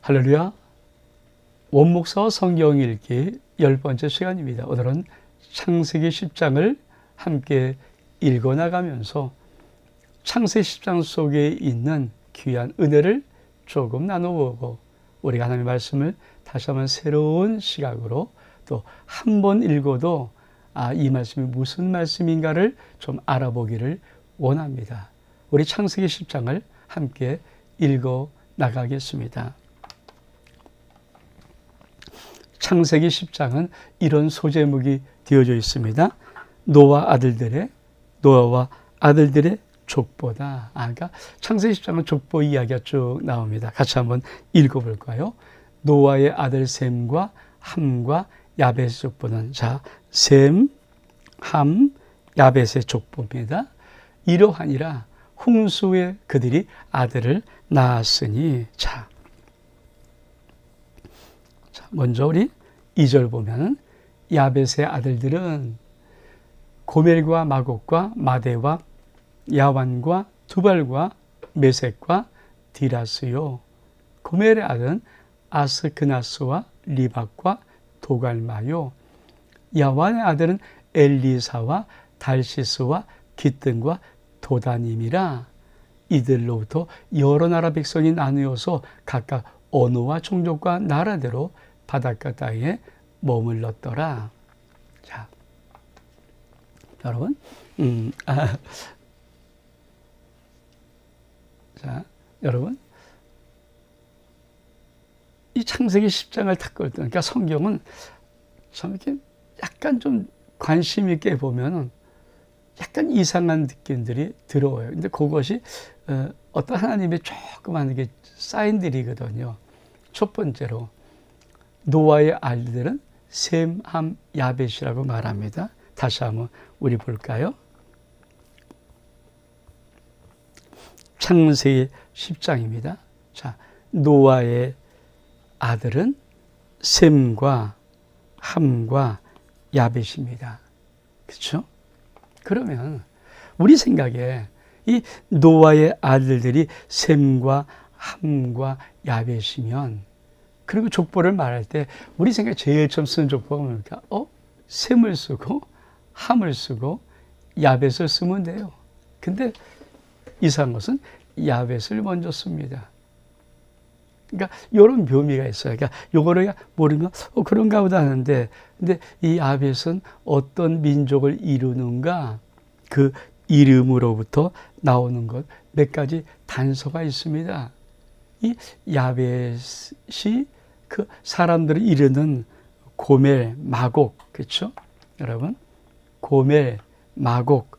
할렐루야. 원목사와 성경 읽기 10번째 시간입니다. 오늘은 창세기 10장을 함께 읽어나가면서 창세기 10장 속에 있는 귀한 은혜를 조금 나눠보고 우리가 하나님의 말씀을 다시 한번 새로운 시각으로 또 한 번 읽어도 이 말씀이 무슨 말씀인가를 좀 알아보기를 원합니다. 우리 창세기 10장을 함께 읽어 나가겠습니다. 창세기 10장은 이런 소제목이 되어져 있습니다. 노아와 아들들의 족보다. 그러니까 창세기 10장은 족보 이야기가 쭉 나옵니다. 같이 한번 읽어볼까요? 노아의 아들 셈과 함과 야벳의 족보는, 셈, 함, 야벳의 족보입니다. 이러하니라 홍수에 그들이 아들을 낳았으니. 먼저 우리 2절 보면은 야벳의 아들들은 고멜과 마곡과 마대와 야완과 두발과 메섹과 디라스요. 고멜의 아들은 아스크나스와 리박과 도갈마요. 야완의 아들은 엘리사와 달시스와 기뜸과 도다님이라. 이들로부터 여러 나라 백성이 나누어서 각각 언어와 종족과 나라대로 바닷가 땅에 머물렀더라. 여러분, 여러분, 이 창세기 10장을 딱 읽을 때, 그러니까 성경은 참 이렇게 약간 좀 관심 있게 보면은 약간 이상한 느낌들이 들어와요. 근데 그것이 어떤 하나님의 조그만 이게 사인들이거든요. 첫 번째로 노아의 아들들은 셈, 함, 야벳이라고 말합니다. 다시 한번 우리 볼까요? 창세기 10장입니다. 노아의 아들은 셈과 함과 야벳입니다. 그렇죠? 그러면 우리 생각에 이 노아의 아들들이 셈과 함과 야벳이면, 그리고 족보를 말할 때 우리 생각에 제일 처음 쓰는 족보가 뭡니까? 셈을 쓰고 함을 쓰고 야벳을 쓰면 돼요. 근데 이상한 것은 야벳을 먼저 씁니다. 그러니까 이런 묘미가 있어요. 그러니까 요거를 모르면 그런가 보다 하는데, 근데 이 야벳은 어떤 민족을 이루는가, 그 이름으로부터 나오는 것 몇 가지 단서가 있습니다. 이 야벳이 그 사람들을 이르는 고멜, 마곡, 그렇죠? 여러분, 고멜, 마곡,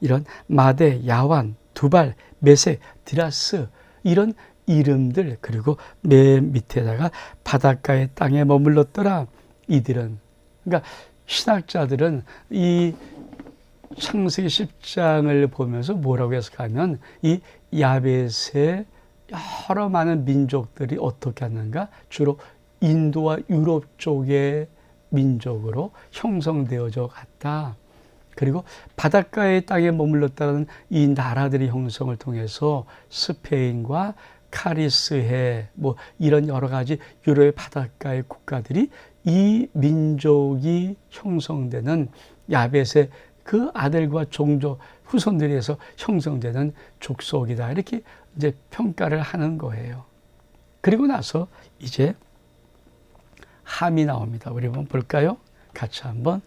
이런 마대, 야완, 두발, 메섹, 디라스, 이런 이름들, 그리고 맨 밑에다가 바닷가의 땅에 머물렀더라. 이들은, 그러니까 신학자들은 이 창세기 10장을 보면서 뭐라고 해석하면, 이 야벳의 여러 많은 민족들이 어떻게 하는가, 주로 인도와 유럽 쪽의 민족으로 형성되어져 갔다. 그리고 바닷가의 땅에 머물렀다는 이 나라들의 형성을 통해서 스페인과 카리스해, 이런 여러 가지 유럽의 바닷가의 국가들이 이 민족이 형성되는 야벳의 그 아들과 종족 후손들에서 형성되는 족속이다, 이렇게 이제 평가를 하는 거예요. 그리고 나서 이제 함이 나옵니다. 우리 한번 볼까요? 같이 한번.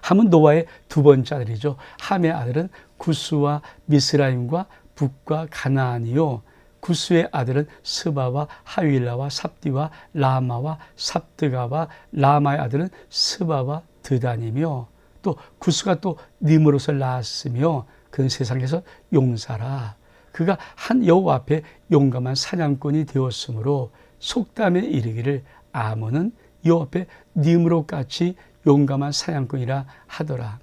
함은 노아의 두 번째 아들이죠. 함의 아들은 구스와 미스라임과 북과 가나안이요. 구스의 아들은 스바와 하윌라와 삽디와 라마와 삽드가와 라마의 아들은 스바와 드단이며, 또 구스가 또 니므롯을 낳았으며 그는 세상에서 용사라. 그가 한 여호와 앞에 용감한 사냥꾼이 되었으므로 속담에 이르기를 아몬은 여호와 앞에 니므롯같이 용감한 사냥꾼이라 하더라.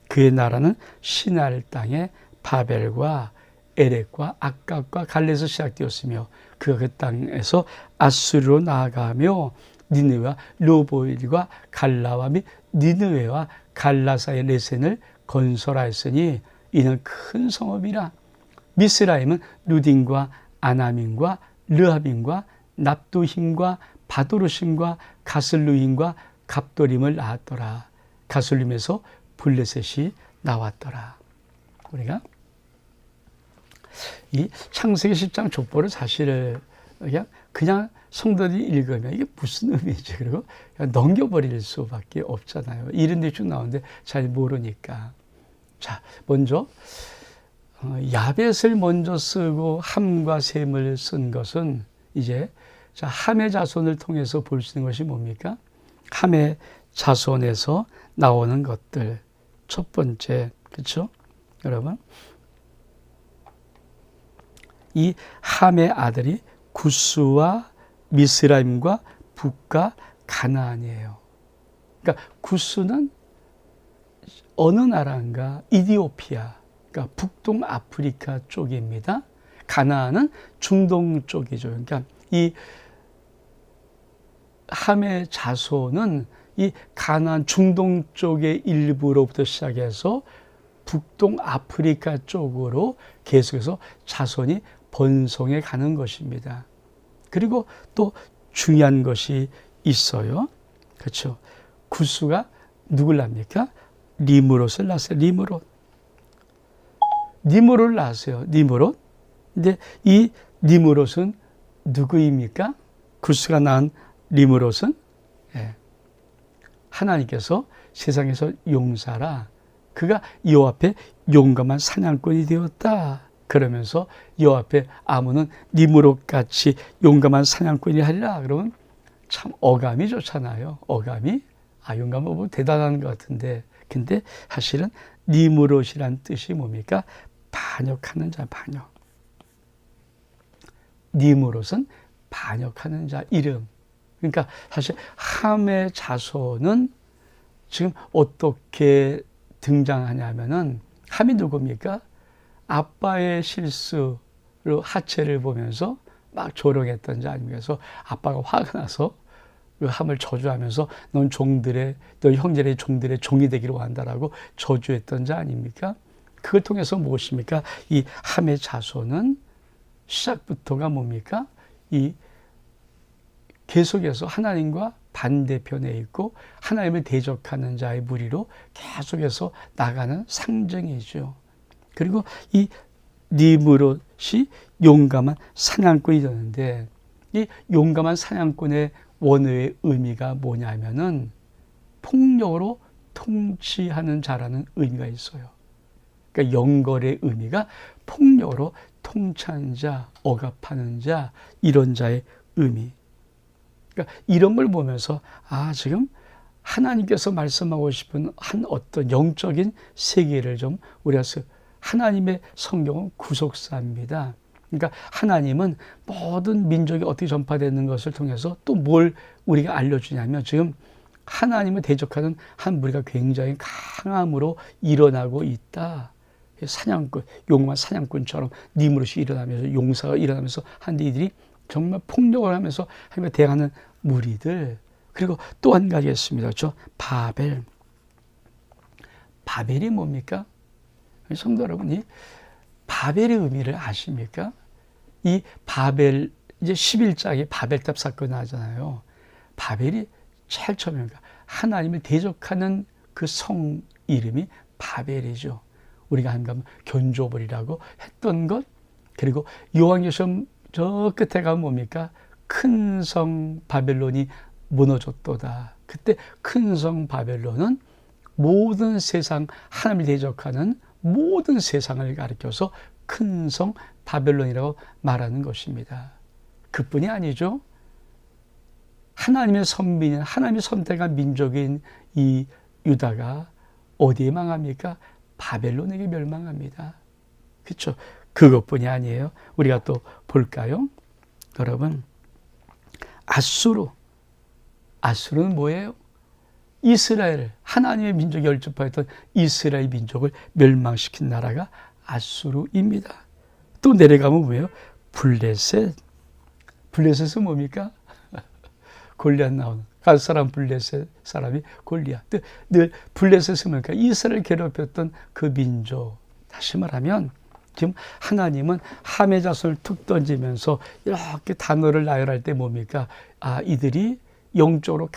그의 나라는 시날 땅에 바벨과 에렉과 악각과 갈레에서 시작되었으며, 그가 그 땅에서 아수르로 나아가며 니느웨와 르보일과 갈라와 및 니느웨와 갈라 사이의 레센을 건설하였으니 이는 큰 성읍이라. 미스라임은 루딘과 아나민과 르하빔과 납두힘과 바도르심과 가슬루힘과 갑도림을 낳았더라. 가슬림에서 블레셋이 나왔더라. 우리가 이 창세기 10장 족보를 사실 그냥 성도들이 읽으면 이게 무슨 의미지? 그리고 그냥 넘겨버릴 수밖에 없잖아요. 이런 데 쭉 나오는데 잘 모르니까. 자, 먼저 야벳을 먼저 쓰고 함과 셈을 쓴 것은 이제 함의 자손을 통해서 볼 수 있는 것이 뭡니까? 함의 자손에서 나오는 것들. 첫 번째, 그렇죠? 여러분, 이 함의 아들이 구스와 미스라임과 북과 가나안이에요. 그러니까 구스는 어느 나라인가? 이디오피아, 그러니까 북동 아프리카 쪽입니다. 가나안은 중동 쪽이죠. 그러니까 이 함의 자손은 이 가나안 중동 쪽의 일부로부터 시작해서 북동 아프리카 쪽으로 계속해서 자손이 번성해 가는 것입니다. 그리고 또 중요한 것이 있어요. 그렇죠. 구스가 누굴 낳습니까? 니므롯을 낳았어요. 니므롯을 낳았어요. 니므롯. 근데 이 니므롯은 누구입니까? 구스가 낳은 니므롯은 하나님께서 세상에서 용사라 그가 여호와 앞에 용감한 사냥꾼이 되었다. 그러면서 여호와 앞에 아문은 니므롯같이 용감한 사냥꾼이 하리라. 그러면 참 어감이 좋잖아요. 어감이 용감하고 뭐 대단한 것 같은데 근데 사실은 니므롯이란 뜻이 뭡니까? 반역하는 자, 반역. 니므롯은 반역하는 자 이름. 그러니까 사실 함의 자손은 지금 어떻게 등장하냐면은 함이 누굽니까? 아빠의 실수로 하체를 보면서 막 조롱했던 자 아닙니까? 그래서 아빠가 화가 나서 그 함을 저주하면서 넌 형제의 종들의 종이 되기를 원한다라고 저주했던 자 아닙니까? 그걸 통해서 무엇입니까? 이 함의 자손은 시작부터가 뭡니까? 이 계속해서 하나님과 반대편에 있고 하나님을 대적하는 자의 무리로 계속해서 나가는 상징이죠. 그리고 이 니므롯이 용감한 사냥꾼이 되는데 이 용감한 사냥꾼의 원어의 의미가 뭐냐면은 폭력으로 통치하는 자라는 의미가 있어요. 그러니까 영걸의 의미가 폭력으로 통치하는 자, 억압하는 자, 이런 자의 의미. 그러니까 이런 걸 보면서 지금 하나님께서 말씀하고 싶은 한 어떤 영적인 세계를 좀 우리가 하나님의 성경은 구속사입니다. 그러니까 하나님은 모든 민족이 어떻게 전파되는 것을 통해서 또 뭘 우리가 알려주냐면 지금 하나님을 대적하는 한 무리가 굉장히 강함으로 일어나고 있다. 사냥꾼, 용감한 사냥꾼처럼 니므롯이 일어나면서 용사가 일어나면서 한데 이들이 정말 폭력을 하면서 하나님과 대항하는 무리들. 그리고 또 한 가지 있습니다. 그렇죠? 바벨. 바벨이 뭡니까? 성도 여러분이 바벨의 의미를 아십니까? 이 바벨, 이제 11장에 바벨탑 사건이 나잖아요. 바벨이 제일 처음입니다. 하나님을 대적하는 그 성 이름이 바벨이죠. 우리가 한가면 견조벌이라고 했던 것. 그리고 요한계시록 저 끝에 가면 뭡니까? 큰 성 바벨론이 무너졌도다. 그때 큰 성 바벨론은 모든 세상 하나님을 대적하는 모든 세상을 가리켜서 큰 성 바벨론이라고 말하는 것입니다. 그뿐이 아니죠. 하나님의 선민인, 하나님의 선택한 민족인 이 유다가 어디에 망합니까? 바벨론에게 멸망합니다. 그렇죠? 그것뿐이 아니에요. 우리가 또 볼까요? 여러분, 아수르는 뭐예요? 이스라엘, 하나님의 민족이 열접하였던 이스라엘 민족을 멸망시킨 나라가 아수르입니다. 또 내려가면 뭐예요? 블레셋. 블레셋은 뭡니까? 골리앗 나오는 갈 사람 블레셋 사람이 골리앗. 늘 블레셋은 뭡니까? 이스라엘 괴롭혔던 그 민족. 다시 말하면 지금 하나님은 함의 자손을 툭 던지면서 이렇게 단어를 나열할 때 뭡니까? 이들이 영적으로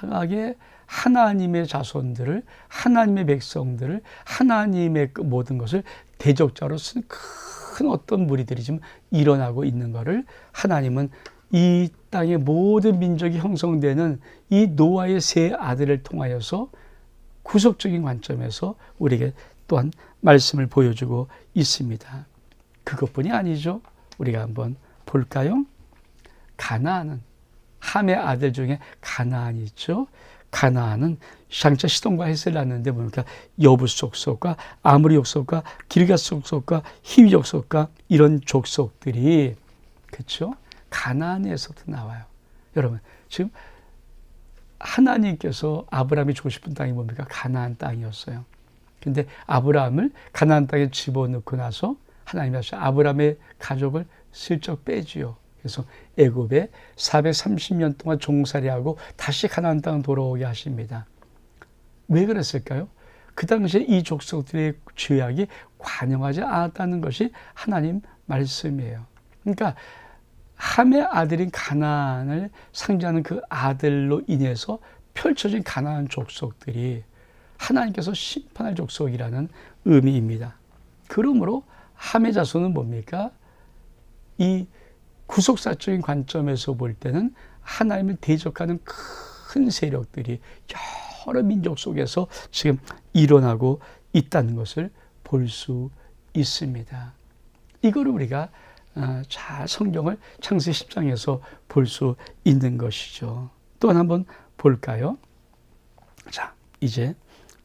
강하게 하나님의 자손들을, 하나님의 백성들을, 하나님의 그 모든 것을 대적자로 쓴 큰 어떤 무리들이 지금 일어나고 있는 것을 하나님은 이 땅의 모든 민족이 형성되는 이 노아의 세 아들을 통하여서 구속적인 관점에서 우리에게 또한 말씀을 보여주고 있습니다. 그것뿐이 아니죠. 우리가 한번 볼까요? 가나안은, 함의 아들 중에 가나안이 있죠. 가나안은 장차 시돈과 헷을 낳는데 보니까 여부스 족속과 아모리 족속과 기르가스 족속과 히위 족속과 이런 족속들이, 그렇죠? 가나안에서도 나와요. 여러분, 지금 하나님께서 아브라함이 주고 싶은 땅이 뭡니까? 가나안 땅이었어요. 근데 아브라함을 가나안 땅에 집어넣고 나서 하나님이 아브라함의 가족을 슬쩍 빼지요. 그래서 애굽에 430년 동안 종살이하고 다시 가나안 땅 돌아오게 하십니다. 왜 그랬을까요? 그 당시에 이 족속들의 죄악이 관영하지 않았다는 것이 하나님 말씀이에요. 그러니까 함의 아들인 가나안을 상징하는 그 아들로 인해서 펼쳐진 가나안 족속들이 하나님께서 심판할 족속이라는 의미입니다. 그러므로 함의 자손은 뭡니까? 이 구속사적인 관점에서 볼 때는 하나님을 대적하는 큰 세력들이 여러 민족 속에서 지금 일어나고 있다는 것을 볼 수 있습니다. 이거를 우리가 잘 성경을 창세기 10장에서 볼 수 있는 것이죠. 또 한번 볼까요? 자, 이제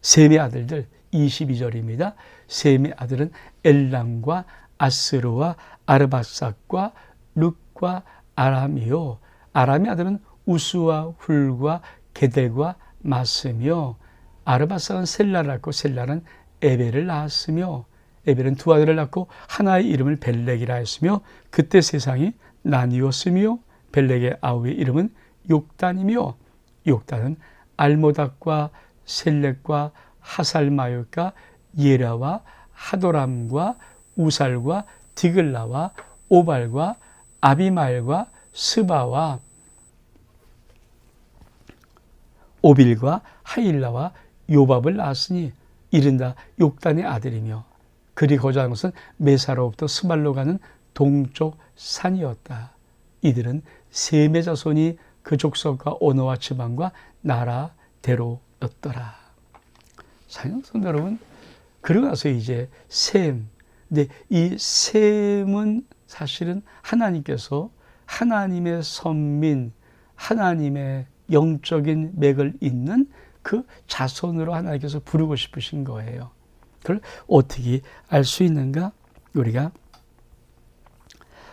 셈의 아들들 22절입니다. 셈의 아들은 엘람과 아스르와 아르바삭과 룻과 아람이요. 아람의 아들은 우스와 훌과 게델과 마스며, 아르바삭은 셀라를 낳고 셀라는 에벨을 낳았으며, 에벨은 두 아들을 낳고 하나의 이름을 벨렉이라 했으며, 그때 세상이 나뉘었으며, 벨렉의 아우의 이름은 욕단이며, 욕단은 알모닥과 셀렉과 하살마요과 예라와 하도람과 우살과 디글라와 오발과 아비마엘과 스바와 오빌과 하일라와 요밥을 낳았으니 이른 다 욕단의 아들이며, 그리 거주한 것은 메사로부터 스발로 가는 동쪽 산이었다. 이들은 셈의 자손이 그 족속과 언어와 지방과 나라대로였더라. 사랑하는 여러분, 그러고 나서 이제 셈. 근데 이 셈은 사실은 하나님께서 하나님의 선민, 하나님의 영적인 맥을 잇는 그 자손으로 하나님께서 부르고 싶으신 거예요. 그걸 어떻게 알 수 있는가? 우리가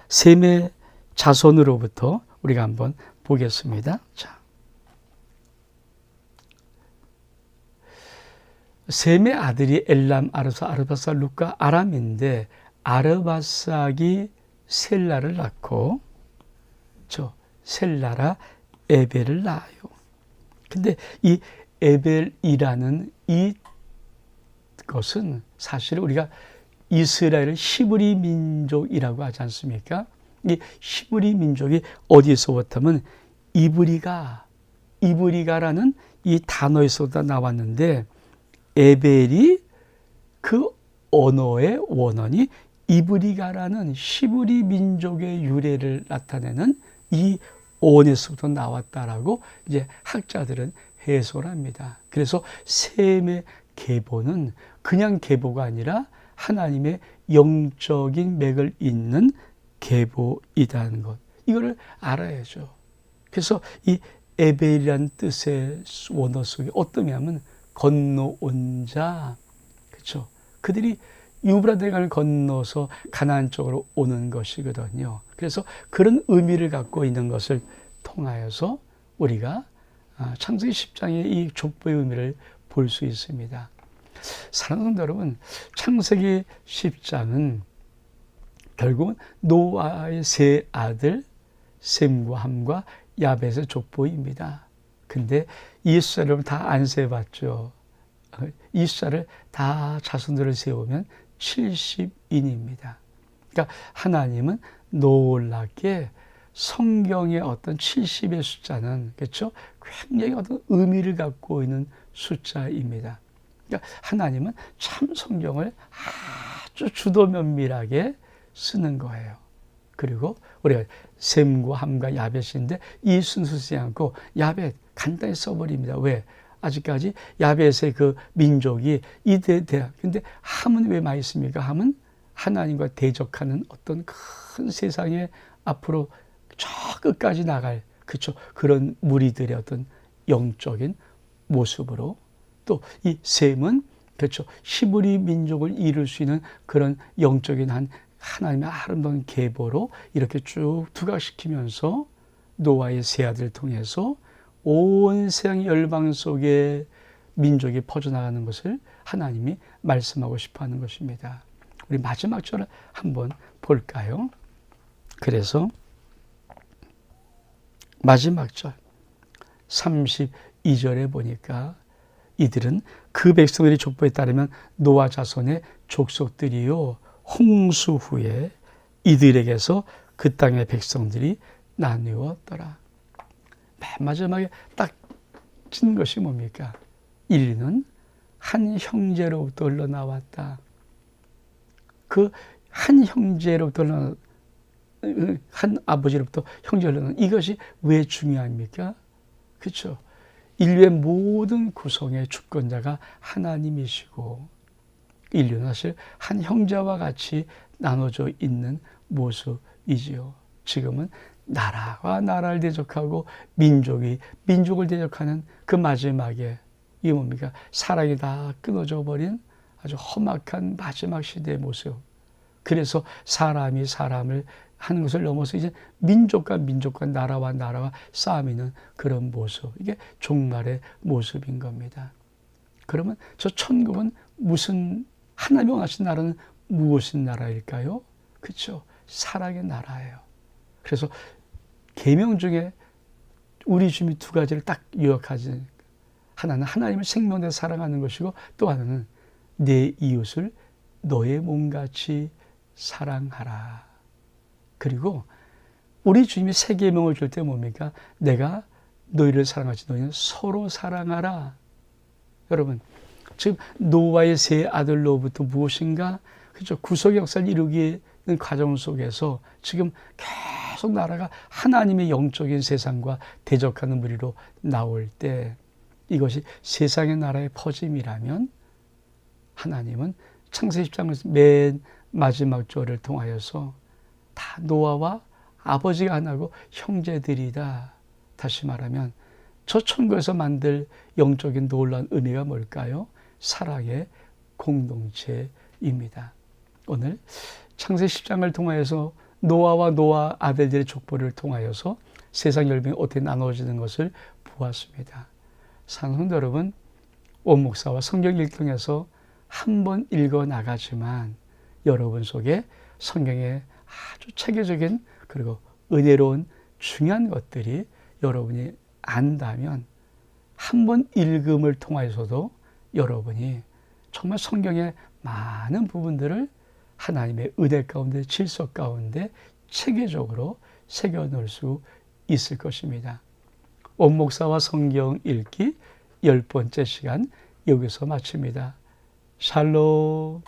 셈의 자손으로부터 우리가 한번 보겠습니다. 자, 셈의 아들이 엘람, 아르바삭, 룻과 아람인데, 아르바삭이 셀라를 낳고 셀라라 에벨을 낳아요. 근데 이 에벨이라는 이 것은 사실 우리가 이스라엘을 히브리 민족이라고 하지 않습니까? 이 히브리 민족이 어디서부터면 이브리가라는 이 단어에서 나왔는데, 에벨이 그 언어의 원어니 이브리가라는 히브리 민족의 유래를 나타내는 이 언어에서부터 나왔다라고 이제 학자들은 해석을 합니다. 그래서 셈의 계보는 그냥 계보가 아니라 하나님의 영적인 맥을 잇는 계보이다는 것, 이거를 알아야죠. 그래서 이 에벨이라는 뜻의 원어 속에 어떤 의미냐면 건너온 자, 그렇죠? 그들이 유브라데강을 건너서 가나안 쪽으로 오는 것이거든요. 그래서 그런 의미를 갖고 있는 것을 통하여서 우리가 창세기 10장의 이 족보의 의미를 볼 수 있습니다. 사랑하는 여러분, 창세기 10장은 결국은 노아의 세 아들 셈과 함과 야벳의 족보입니다. 근데 이스라엘을 다 안 세봤죠. 이스라엘을 다 자손들을 세우면 70인입니다. 그러니까 하나님은 놀랍게 성경의 어떤 70의 숫자는 그렇죠? 굉장히 어떤 의미를 갖고 있는 숫자입니다. 그러니까 하나님은 참 성경을 아주 주도 면밀하게 쓰는 거예요. 그리고 우리가 셈과 함과 야벳인데 이 순서 쓰지 않고 야벳 간단히 써버립니다. 왜? 아직까지 야벳의 그 민족이 근데 함은 왜 많이 씁니까? 함은 하나님과 대적하는 어떤 큰 세상에 앞으로 저 끝까지 나갈 그렇죠? 그런 무리들의 어떤 영적인 모습으로 또 이 셈은 그렇죠? 히브리 민족을 이룰 수 있는 그런 영적인 하나님의 아름다운 계보로 이렇게 쭉 두각시키면서 노아의 세 아들을 통해서 온 세상 열방 속에 민족이 퍼져나가는 것을 하나님이 말씀하고 싶어하는 것입니다. 우리 마지막 절을 한번 볼까요? 그래서 마지막 절 32절에 보니까 이들은 그 백성들의 족보에 따르면 노아 자손의 족속들이요 홍수 후에 이들에게서 그 땅의 백성들이 나누었더라. 맨 마지막에 딱 친 것이 뭡니까? 인류는 한 형제로부터 흘러나왔다. 그 한 형제로부터 한 아버지로부터 형제가 흘러나온 이것이 왜 중요합니까? 그렇죠? 인류의 모든 구성의 주권자가 하나님이시고 인류는 사실 한 형제와 같이 나눠져 있는 모습이지요. 지금은 나라가 나라를 대적하고 민족이 민족을 대적하는 그 마지막에 이게 뭡니까? 사랑이 다 끊어져 버린 아주 험악한 마지막 시대의 모습. 그래서 사람이 사람을 하는 것을 넘어서 이제 민족과 나라와 싸움이는 그런 모습. 이게 종말의 모습인 겁니다. 그러면 저 천국은 무슨 하나님이 원하신 나라는 무엇인 나라일까요? 그렇죠. 사랑의 나라예요. 그래서 계명 중에 우리 주님이 두 가지를 딱 요약하지. 하나는 하나님을 생명대로 사랑하는 것이고 또 하나는 내 이웃을 너의 몸같이 사랑하라. 그리고 우리 주님이 세 계명을 줄 때 뭡니까? 내가 너희를 사랑하지 너희는 서로 사랑하라. 여러분 지금 노아의 세 아들로부터 무엇인가 그렇죠? 구속의 역사를 이루기는 과정 속에서 지금 계속 나라가 하나님의 영적인 세상과 대적하는 무리로 나올 때 이것이 세상의 나라의 퍼짐이라면 하나님은 창세기 10장에서 맨 마지막 절을 통하여서 다 노아와 아버지가 하나고 형제들이다. 다시 말하면 저 천국에서 만들 영적인 놀라운 은혜가 뭘까요? 사랑의 공동체입니다. 오늘 창세기 10장을 통하여서 노아와 노아 아들들의 족보를 통하여서 세상 열방이 어떻게 나눠지는 것을 보았습니다. 사랑하는 여러분, 온 목사와 성경 일통에서 한 번 읽어 나가지만 여러분 속에 성경의 아주 체계적인 그리고 은혜로운 중요한 것들이 여러분이 안다면 한 번 읽음을 통해서도 여러분이 정말 성경의 많은 부분들을 하나님의 은혜 가운데 질서 가운데 체계적으로 새겨 넣을 수 있을 것입니다. 온 목사와 성경 읽기 10번째 시간 여기서 마칩니다. 샬롬.